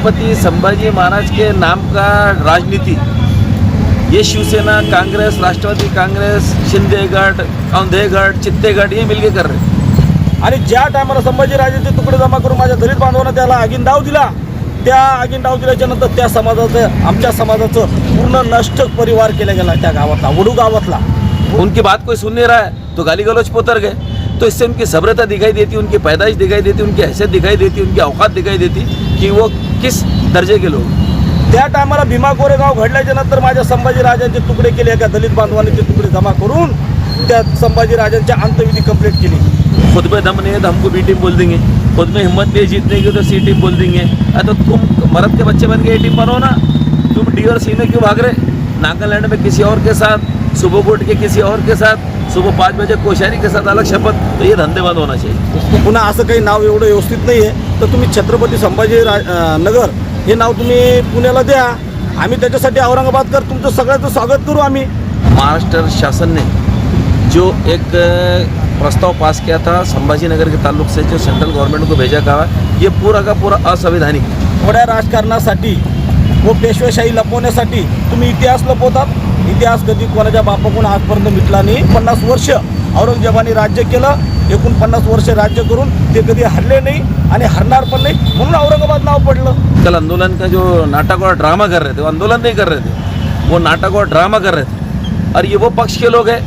छत्रपति संभाजी महाराज के नाम का राजनीति ये शिवसेना, कांग्रेस, राष्ट्रवादी कांग्रेस, शिंदे गट, औंधे गट, चित्ते गट ये मिलके कर रहे हैं। आणि ज्या टायमाला संभाजीराजेंचे तुकडे जमा करून माझ्या दलित बांधवांना त्याला आगीन डाव दिला, त्या आगीन डाव दिल्याच्या नंतर त्या समाजाचं, आमच्या समाजाचं पूर्ण नष्ट परिवार केला गेला त्या गावातला, वडू गावातला। उनकी बात कोई सुन नहीं रहा है तो गाली गलौज पोतर गए। तो इससे उनकी सभ्यता दिखाई देती, उनकी पैदाइश दिखाई देती, उनकी हैसियत दिखाई देती, उनकी औकात दिखाई देती कि वो किस दर्जे के लोग। त्या टायमाला भीमा कोरेगाव घडल्याच्या नंतर माझ्या संभाजीराजांचे तुकडे केले, एका दलित बांधवांनी ते तुकडे जमा करून त्या संभाजीराजांच्या अंत्यविधी कंप्लीट केली। खुद में दम नहीं है तो हमको बी टीम बोल देंगे, खुद में हिम्मत नहीं जीतने की तो सी टीम बोल देंगे। तो तुम मर्द के बच्चे बन के ए टीम बनो ना, तुम डी और सी में क्यों भाग रहे? नागालैंड में किसी और के साथ, सुबह कोट के किसी और के साथ, सुबह 5 बजे कोश्यारी के साथ अलग शपथ, तो ये धंधे बंद होना चाहिए। पुन्हा असं काही नाव एवढं व्यवस्थित नाही आहे तर तुम्ही छत्रपती संभाजी नगर हे नाव तुम्ही पुण्याला द्या, आम्ही त्याच्यासाठी औरंगाबाद कर तुमचं सगळ्याचं स्वागत करू। आम्ही महाराष्ट्र शासन ने जो एक प्रस्ताव पास किया था संभाजी नगर के ताल्लुक से, जो सेंट्रल गवर्नमेंट को भेजा गया, ये पूरा का पूरा असंवैधानिक। थोड्या राजकारणासाठी व पेशवेशाही लपवण्यासाठी तुम्ही इतिहास लपवतात। इतिहास कधी कोणाच्या बापाकडून आजपर्यंत मिटला नाही। 50 वर्ष औरंगजेबाने राज्य केलं, 49 वर्ष राज्य करून ते कधी हरले नाही आणि हरणार पण नाही, म्हणून औरंगाबाद नाव पडलं। कल आंदोलन का जो नाटक और ड्रामा कर रहे थे, वो आंदोलन नहीं कर रहे थे, वो नाटक और ड्रामा कर रहे थे। और ये वो पक्ष के लोग हैं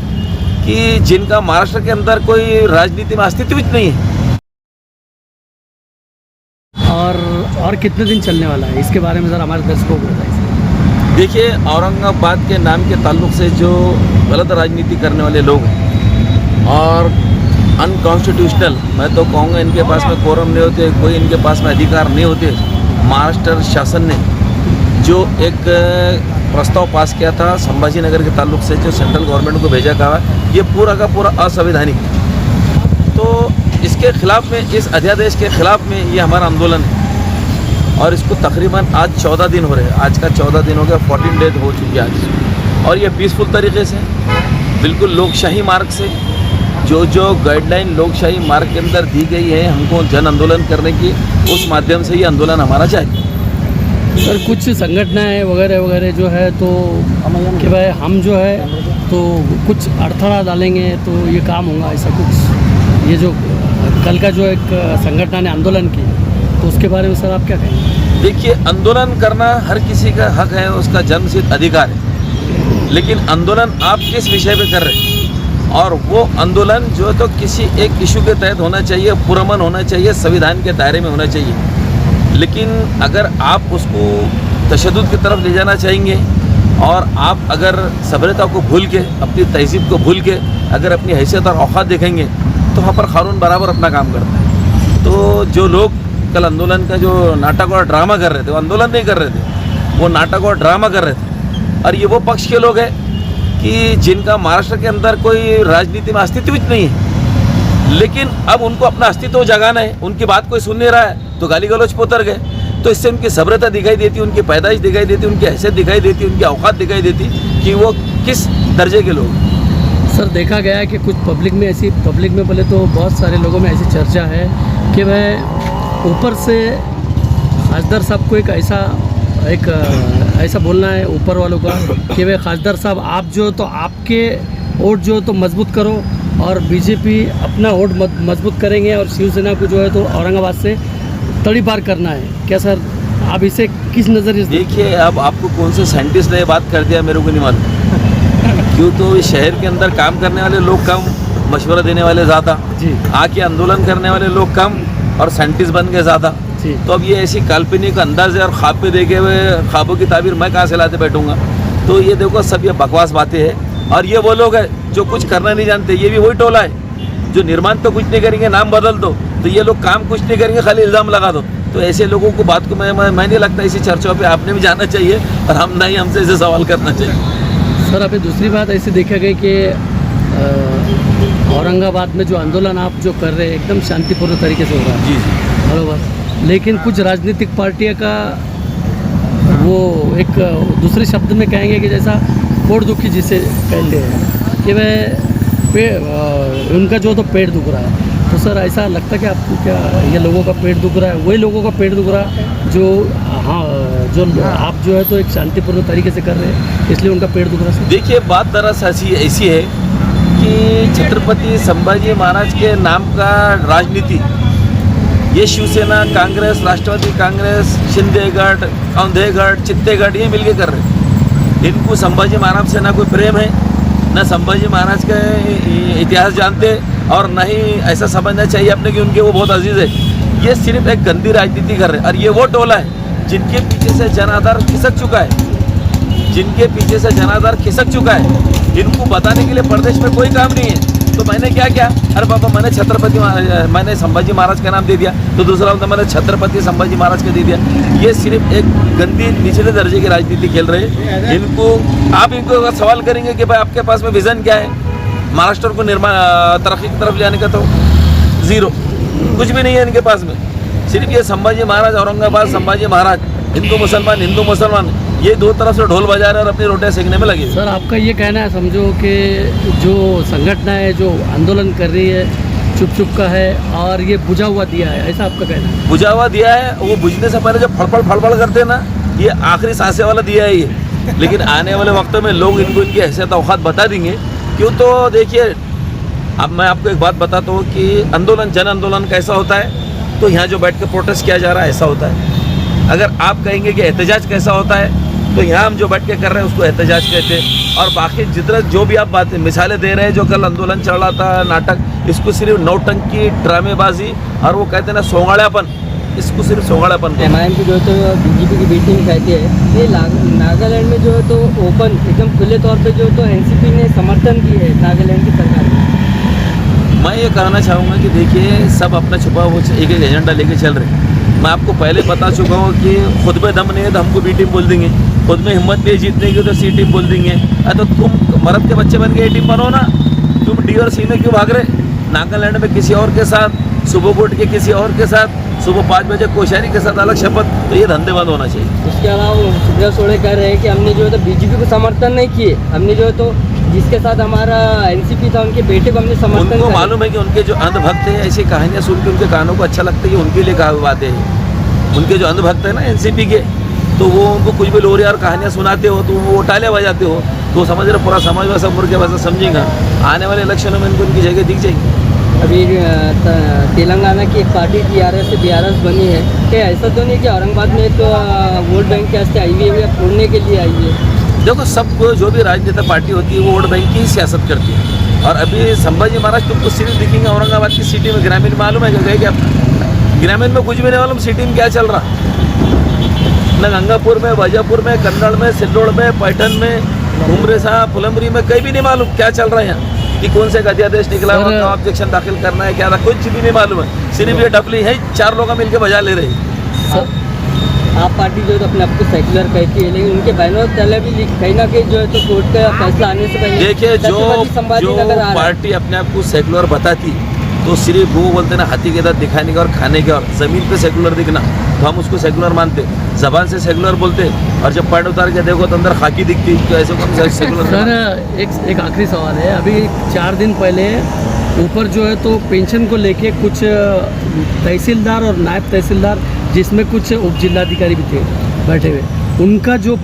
कि जिनका महाराष्ट्र के अंदर कोई राजनीति में अस्तित्व ही नहीं है। और कितने दिन चलने वाला है, इसके बारे में ज़रा हमारे दर्शकों को बताइए। देखिए, औरंगाबाद के नाम के ताल्लुक से जो गलत राजनीति करने वाले लोग हैं और अनकॉन्स्टिट्यूशनल, मैं तो कहूँगा इनके पास में कोरम नहीं होते, कोई इनके पास में अधिकार नहीं होते। महाराष्ट्र शासन ने जो एक प्रस्ताव पास किया था संभाजी नगर के ताल्लुक से, जो सेंट्रल गवर्नमेंट को भेजा गया, ये पूरा का पूरा असंवैधानिक। तो इसके खिलाफ में, इस अध्यादेश के खिलाफ में ये हमारा आंदोलन है और इसको तकरीबन आज 14 दिन हो रहे हैं। आज का 14 दिन हो गया, 14 डेज हो चुकी है आज। और ये पीसफुल तरीके से, बिल्कुल लोकशाही मार्ग से, जो गाइडलाइन लोकशाही मार्ग के अंदर दी गई है हमको जन आंदोलन करने की, उस माध्यम से ये आंदोलन हमारा जाएगा। सर, कुछ संगठनाएं वगैरह वगैरह जो है तो कि भाई हम जो है तो कुछ अड़थड़ा डालेंगे तो ये काम होगा, ऐसा कुछ, ये जो कल का जो एक संगठन ने आंदोलन की, तो उसके बारे में सर आप क्या कहेंगे? देखिए, आंदोलन करना हर किसी का हक है, उसका जन्मसिद्ध अधिकार है, लेकिन आंदोलन आप किस विषय पे कर रहे हैं? और वो आंदोलन जो है तो किसी एक इशू के तहत होना चाहिए, पुरअमन होना चाहिए, संविधान के दायरे में होना चाहिए। लेकिन अगर आप उसको तशद्दुद की तरफ ले जाना चाहेंगे और आप अगर सभ्यता को भूल के, अपनी तहजीब को भूल के अगर अपनी हैसियत और औकात देखेंगे तो वहाँ पर कानून बराबर अपना काम करता है। तो जो लोग कल आंदोलन का जो नाटक और ड्रामा कर रहे थे, वो आंदोलन नहीं कर रहे थे, वो नाटक और ड्रामा कर रहे थे। और ये वो पक्ष के लोग हैं कि जिनका महाराष्ट्र के अंदर कोई राजनीति में अस्तित्व ही नहीं है, लेकिन अब उनको अपना अस्तित्व जगाना है। उनकी बात कोई सुन नहीं रहा है तो गाली गलौज पोतर गए। तो इससे उनकी सभ्यता दिखाई देती, उनकी पैदाइश दिखाई देती, उनकी हैसियत दिखाई देती, उनकी औकात दिखाई देती कि वो किस दर्जे के लोग। सर, देखा गया है कि कुछ पब्लिक में बोले तो बहुत सारे लोगों में ऐसी चर्चा है कि वह ऊपर से खासदार साहब को ऐसा बोलना है ऊपर वालों का कि भाई खासदार साहब, आप जो तो आपके वोट जो तो मजबूत करो और बीजेपी अपना वोट मजबूत करेंगे और शिवसेना को जो है तो औरंगाबाद से तड़ी पार करना है। क्या सर आप इसे किस नज़रिए से देखिए? अब आपको कौन से साइंटिस्ट ने बात कर दिया मेरे को नहीं मालूम। क्यों तो इस शहर के अंदर काम करने वाले लोग कम, मशवरा देने वाले ज़्यादा, आके आंदोलन करने वाले लोग कम और साइंटिस्ट बन गए ज़्यादा। तो अब ये ऐसी काल्पनिक अंदाज है और ख्वाब पे देखे हुए ख्वाबों की ताबीर मैं कहाँ से लाते बैठूंगा? तो ये देखो, सब ये बकवास बातें हैं। और ये वो लोग हैं जो कुछ करना नहीं जानते, ये भी वही टोला है जो निर्माण तो कुछ नहीं करेंगे, नाम बदल दो, तो ये लोग काम कुछ नहीं करेंगे, खाली इल्ज़ाम लगा दो। तो ऐसे लोगों को बात को मैं नहीं लगता इसी चर्चाओं पे आपने भी जाना चाहिए और हम नहीं, हमसे ऐसे सवाल करना चाहिए। सर, अभी दूसरी बात ऐसे देखा गया कि औरंगाबाद में जो आंदोलन आप जो कर रहे हैं एकदम शांतिपूर्ण तरीके से हो रहा है। जी बराबर, लेकिन कुछ राजनीतिक पार्टियों का वो एक दूसरे शब्द में कहेंगे कि जैसा कोड़ दुखी जिसे कहते हैं कि वह उनका जो तो पेट दुख रहा है, तो सर ऐसा लगता है कि आपको क्या ये लोगों का पेट दुख रहा है, वही लोगों का पेट दुख रहा है जो हाँ जो आप जो है तो एक शांतिपूर्ण तरीके से कर रहे हैं, इसलिए उनका पेट दुख रहा है सर? देखिए, बात दरअसल ऐसी है कि छत्रपति संभाजी महाराज के नाम का राजनीति ये शिवसेना, कांग्रेस, राष्ट्रवादी कांग्रेस, शिंदेगढ़, औंधेगढ़, चित्तेगढ़ ये मिलके कर रहे हैं। इनको संभाजी महाराज से ना कोई प्रेम है, न संभाजी महाराज का इतिहास जानते, और न ही ऐसा समझना चाहिए अपने कि उनके वो बहुत अजीज़ है। ये सिर्फ एक गंदी राजनीति कर रहे हैं। और ये वो टोला है जिनके पीछे से जनाधार खिसक चुका है, जिनके पीछे से जनाधार खिसक चुका है। इनको बताने के लिए प्रदेश में कोई काम नहीं है। तो मैंने क्या किया, अरे बाबा मैंने संभाजी महाराज का नाम दे दिया, तो दूसरा होता मैंने छत्रपति संभाजी महाराज का दे दिया। ये सिर्फ एक गंदी निचले दर्जे की राजनीति खेल रहे हैं। इनको आप इनको अगर सवाल करेंगे कि भाई आपके पास में विज़न क्या है महाराष्ट्र को तरक्की की तरफ ले जाने का, तो ज़ीरो, कुछ भी नहीं है इनके पास में। सिर्फ ये संभाजी महाराज, औरंगाबाद संभाजी महाराज, हिंदू मुसलमान ये दो तरफ से ढोल बजा रहे और अपनी रोटियां सेकने में लगे। सर आपका ये कहना है, समझो कि जो संगठनाएं जो आंदोलन कर रही है चुप का है और ये बुझा हुआ दिया है, ऐसा आपका कहना है? बुझा हुआ दिया है, वो बुझने से पहले जब फड़फड़ करते हैं ना, ये आखिरी सांसें वाला दिया है ये। लेकिन आने वाले वक्तों में लोग इनको इनकी हैसियत औकात बता देंगे। क्यों, तो देखिए, अब मैं आपको एक बात बताता हूँ कि आंदोलन, जन आंदोलन कैसा होता है, तो यहाँ जो बैठ कर प्रोटेस्ट किया जा रहा है ऐसा होता है। अगर आप कहेंगे कि एहतजाज कैसा होता है, तो यहाँ हम जो बैठ के कर रहे हैं उसको एहतजाज कहते हैं। और बाकी जितना जो भी आप बातें मिसालें दे रहे हैं, जो कल आंदोलन चल रहा था नाटक, इसको सिर्फ नौटंकी, ड्रामेबाजी और वो कहते हैं ना सोंगाड़ापन, इसको सिर्फ सोंगाड़ापन। MIM की जो है तो बीजेपी की बी टीम कहती है, ये नागालैंड में जो है तो ओपन एकदम खुले तौर पे जो है तो NCP ने समर्थन की है नागालैंड की सरकार को। मैं ये कहना चाहूँगा कि देखिए, सब अपना छुपा वो एक एजेंडा लेके चल रहे हैं। मैं आपको पहले बता चुका हूँ कि खुद में दम नहीं है तो हमको बी टीम बोल देंगे, खुद में हिम्मत नहीं जीतने की तो सी टीम बोल देंगे। तो तुम मर्द के बच्चे बन के ए टीम बनो ना, तुम डी और सी में क्यों भाग रहे? नागालैंड में किसी और के साथ, सुबह कोट के किसी और के साथ, सुबह 5 बजे कोश्यारी के साथ अलग शपथ, तो ये धंधे बंद होना चाहिए। इसके अलावा सुब्रत सोड़े कह रहे हैं कि हमने जो है तो बीजेपी को समर्थन नहीं किए, हमने जो है तो जिसके साथ हमारा NCP था उनके बेटे को हमने समर्थन। उनको मालूम है कि उनके जो अंधभक्त हैं, ऐसी कहानियाँ सुन के उनके कानों को अच्छा लगता है, ये उनके लिए कहा बातें हैं। उनके जो अंधभक्त है ना NCP के, तो वो उनको कुछ भी लोरी और कहानियाँ सुनाते हो, तो वो टाले बजाते हो, तो समझ रहे पूरा समाज वैसा मुर्गे वैसा समझेगा। आने वाले इलेक्शनों में इनको उनकी जगह दिख जाएगी। अभी तेलंगाना की एक पार्टी TRS से BRS बनी है, क्या ऐसा तो नहीं कि औरंगाबाद में तो वोट बैंक के वास्ते आई हुई है या फोड़ने के लिए आई है? देखो, सबको जो भी राजनेता पार्टी होती है वो वोट बैंक की सियासत करती है। और अभी संभाजी महाराज तुमको सिर्फ दिखेंगे औरंगाबाद की सिटी में, ग्रामीण मालूम है गए क्या? ग्रामीण में कुछ भी नहीं मालूम सिटी में क्या चल रहा, न गंगापुर में, वाजापुर में, कन्नड़ में, सिल्लोड़ में, पैठन में, घुमरेसा, फुलमरी में कहीं भी नहीं मालूम क्या चल रहा है यहाँ, कि कौन से अध्यादेश निकला हुआ, कहाँ ऑब्जेक्शन दाखिल करना है, क्या कुछ भी नहीं मालूम है। सिर्फ ये डफली है, 4 लोग मिलकर बजा ले रहे हैं। आप पार्टी जो है तो अपने आप को सेक्युलर कहती है, लेकिन उनके बहनों तले भी कहीं ना कहीं जो है तो कोर्ट का फैसला आने से पहले देखिए, जो पार्टी अपने आप को सेक्युलर बताती तो सिर्फ वो बोलते ना हाथी के दांत दिखाने के और खाने के, और ज़मीन पे सेक्युलर दिखना, तो हम उसको सेक्युलर मानते, ज़बान से सेक्युलर बोलते, और जब पैंट उतार के देखो तो अंदर खाकी दिखती, तो ऐसे कौन सेक्युलर? सर एक आखिरी सवाल है, अभी 4 दिन पहले ऊपर जो है तो पेंशन को लेके कुछ तहसीलदार और नायब तहसीलदार, जिसमें कुछ उप जिलाधिकारी भी थे बैठे हुए, उनका जो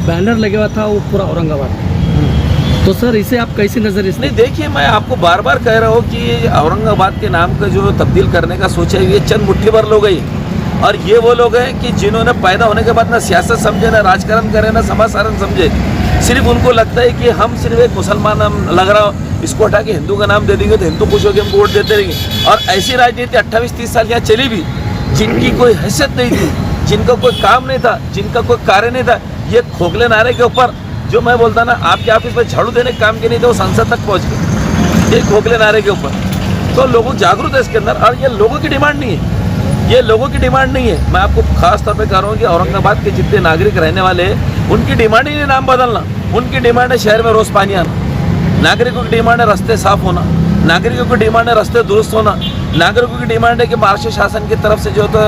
बैनर लगा हुआ था वो पूरा औरंगाबाद। तो सर इसे आप कैसी नज़र इस? नहीं, देखिए, मैं आपको बार बार कह रहा हूँ कि औरंगाबाद के नाम का जो तब्दील करने का सोचा है, ये चंद मुट्ठी भर लोग हैं। और ये वो लोग हैं कि जिन्होंने पैदा होने के बाद ना सियासत समझे, ना राजकारण करे, ना समाजसारण समझे। सिर्फ उनको लगता है कि हम सिर्फ एक मुसलमान नाम लग रहा हो, इसको हटा के हिंदू का नाम दे देंगे तो हिंदू खुश होकर हमको वोट देते रहेंगे। और ऐसी राजनीति 28-30 साल यहाँ चली भी, जिनकी कोई हैसियत नहीं थी, जिनका कोई काम नहीं था, जिनका कोई कार्य नहीं था, ये खोखले नारे के ऊपर, जो मैं बोलता ना आपके ऑफिस में झाड़ू देने के काम के नहीं थे, वो संसद तक पहुँच गए, ये खोखले नारे के ऊपर। तो लोग जागरूक है इसके अंदर, और ये लोगों की डिमांड नहीं है, ये लोगों की डिमांड नहीं है। मैं आपको खास तौर पे कह रहा हूँ कि औरंगाबाद के जितने नागरिक रहने वाले हैं, उनकी डिमांड ही नहीं नाम बदलना, उनकी डिमांड है शहर में रोज़ पानी आना, नागरिकों की डिमांड है रास्ते साफ होना, नागरिकों की डिमांड है रास्ते दुरुस्त होना, नागरिकों की डिमांड है कि महाराष्ट्र शासन की तरफ से जो तो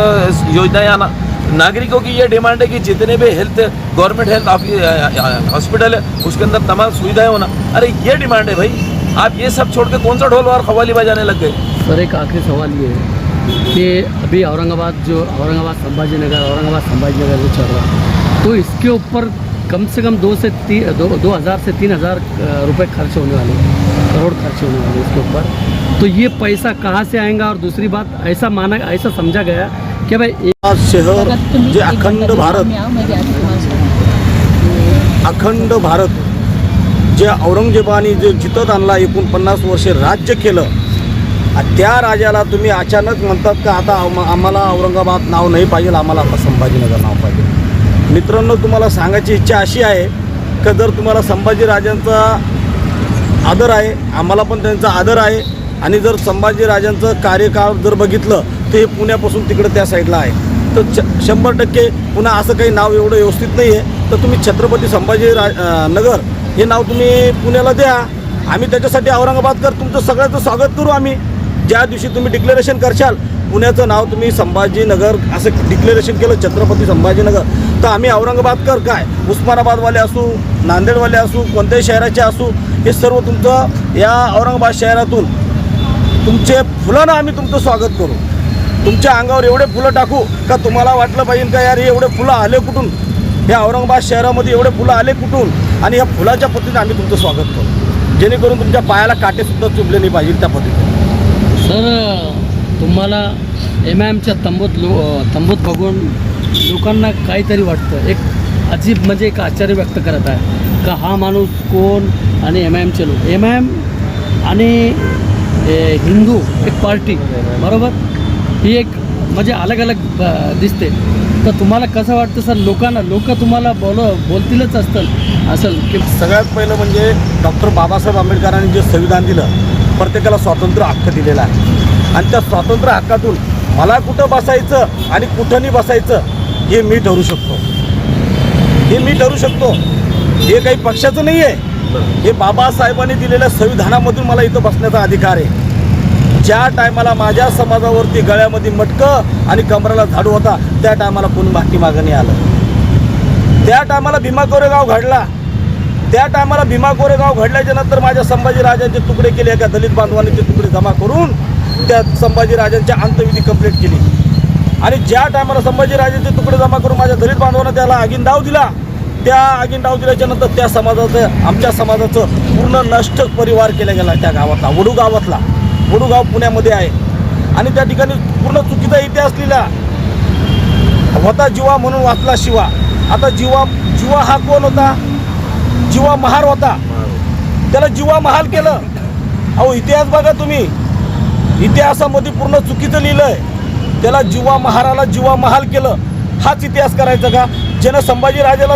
योजनाएं आना, नागरिकों की ये डिमांड है कि जितने भी हेल्थ गवर्नमेंट हेल्थ हॉस्पिटल है उसके अंदर तमाम सुविधाएं होना। अरे ये डिमांड है भाई, आप ये सब छोड़ के कौन सा ढोल और खवाली बजाने लग गए? सर एक आखिरी सवाल ये है कि अभी औरंगाबाद संभाजीनगर जो चल रहा है, तो इसके ऊपर कम से कम 2,000 से 3,000 रुपए खर्च होने वाले हैं, करोड़ खर्च होने वाले इसके ऊपर। तो ये पैसा कहाँ से आएगा? और दूसरी बात, ऐसा समझा गया कि भाई शहर जे अखंड भारत जे औरंगजेबाने जे जितत आणला 49 वर्षे राज्य केलं, त्या राजाला तुम्ही अचानक म्हणतात का आता आम्हाला औरंगाबाद नाव नाही पाहिजे, आम्हाला आता संभाजीनगर नाव पाहिजे। मित्रांनो, तुम्हाला सांगायची इच्छा अशी आहे की जर तुम्हाला संभाजीराजांचा आदर आहे, आम्हाला पण त्यांचा आदर आहे, आणि जर संभाजीराजांचं कार्यकाळ जर बघितलं तर हे पुण्यापासून तिकडे त्या साईडला आहे, तर 100% पुन्हा असं काही नाव एवढं व्यवस्थित नाही आहे, तर तुम्ही छत्रपती नगर हे नाव तुम्ही पुण्याला द्या। आम्ही त्याच्यासाठी औरंगाबादकर तुमचं सगळ्याचं स्वागत करू। आम्ही ज्या दिवशी तुम्ही डिक्लेरेशन करशाल पुण्याचं नाव तुम्ही संभाजीनगर असं डिक्लेरेशन केलं छत्रपती संभाजीनगर, तर आम्ही औरंगाबादकर काय उस्मानाबादवाले असू, नांदेडवाले असू, कोणत्याही शहराचे असू, हे सर्व तुमचं या औरंगाबाद शहरातून तुमचे फुलांना आम्ही तुमचं स्वागत करू। तुमच्या अंगावर एवढे फुलं टाकू का तुम्हाला वाटलं पाहिजे का यार हे एवढे फुलं आले कुठून, या औरंगाबाद शहरामध्ये एवढे फुलं आले कुठून, आणि या फुलाच्या पद्धतीने आम्ही तुमचं स्वागत करू, जेणेकरून तुमच्या पायाला काटेसुद्धा चुभले नाही पाहिजे त्या पद्धतीने। सर, तुम्हाला MIMच्या तंबूत बघून लोकांना काहीतरी वाटतं, एक अजीब म्हणजे एक आश्चर्य व्यक्त करत आहे का हा माणूस कोण, आणि MIMचे लोक, MIM आणि हिंदू एक पार्टी बरोबर, ही एक म्हणजे अलग अलग दिसते। तर तुम्हाला कसं वाटतं सर, लोक तुम्हाला बोलतीलच असेल की सगळ्यात पहिलं म्हणजे डॉक्टर बाबासाहेब आंबेडकरांनी जे संविधान दिलं, प्रत्येकाला स्वातंत्र्य हक्क दिलेला आहे, आणि त्या स्वातंत्र्य हक्कातून मला कुठं बसायचं आणि कुठं नाही बसायचं हे मी ठरवू शकतो, हे काही पक्षाचं नाही आहे, हे बाबासाहेबांनी दिलेल्या संविधानामधून मला इथं बसण्याचा अधिकार आहे। ज्या टायमाला माझ्या समाजावरती गळ्यामध्ये मटकं आणि कमराला झाडू होता त्या टायमाला कोणी पाठीमागं नाही आलं। त्या टायमाला भीमा कोरेगाव घडला, त्या टायमाला भीमा कोरेगाव घडल्याच्या नंतर माझ्या संभाजीराजांचे तुकडे केले, एका दलित बांधवांनी ते तुकडे जमा करून त्या संभाजीराजांच्या अंत्यविधी कंप्लीट केली, आणि ज्या टायमाला संभाजीराजांचे तुकडे जमा करून माझ्या दलित बांधवांना त्याला आगीनडाव दिला, त्या आगीनडाव दिल्याच्या नंतर त्या समाजाचं, आमच्या समाजाचं पूर्ण नष्ट परिवार केला गेला त्या गावातला, वडूगाव पुण्यामध्ये आहे, आणि त्या ठिकाणी पूर्ण चुकीचा इतिहास लिहिला होता, जीवा म्हणून वाचला शिवा। आता जीवा हा कोण होता? जीवा महार होता, त्याला जीवा महाल केलं। अहो इतिहास बघा तुम्ही, इतिहासामध्ये पूर्ण चुकीचं लिहिलंय, त्याला जीवा महाराला जीवा महाल केलं, हाच इतिहास करायचा का? ज्यानं संभाजीराजाला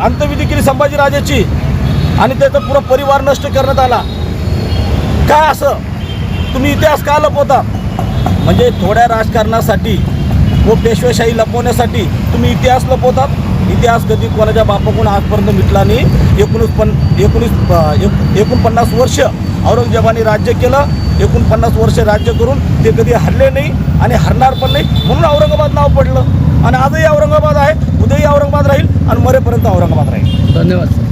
अंत्यविधी केली संभाजीराजाची, आणि त्याचा पुरा परिवार नष्ट करण्यात आला, का असं तुम्ही इतिहास का लपवता? म्हणजे थोड्या राजकारणासाठी व पेशवेशाही लपवण्यासाठी तुम्ही इतिहास लपवतात। इतिहास कधी कोणाच्या बापाकडून आजपर्यंत मिटला नाही। 49 वर्ष औरंगजेबाने राज्य केलं, 49 वर्ष राज्य करून ते कधी हरले नाही आणि हरणार पण नाही, म्हणून औरंगाबाद नाव पडलं, आणि आजही औरंगाबाद आहे, उद्याही औरंगाबाद राहील, आणि मरेपर्यंत औरंगाबाद राहील। धन्यवाद सर।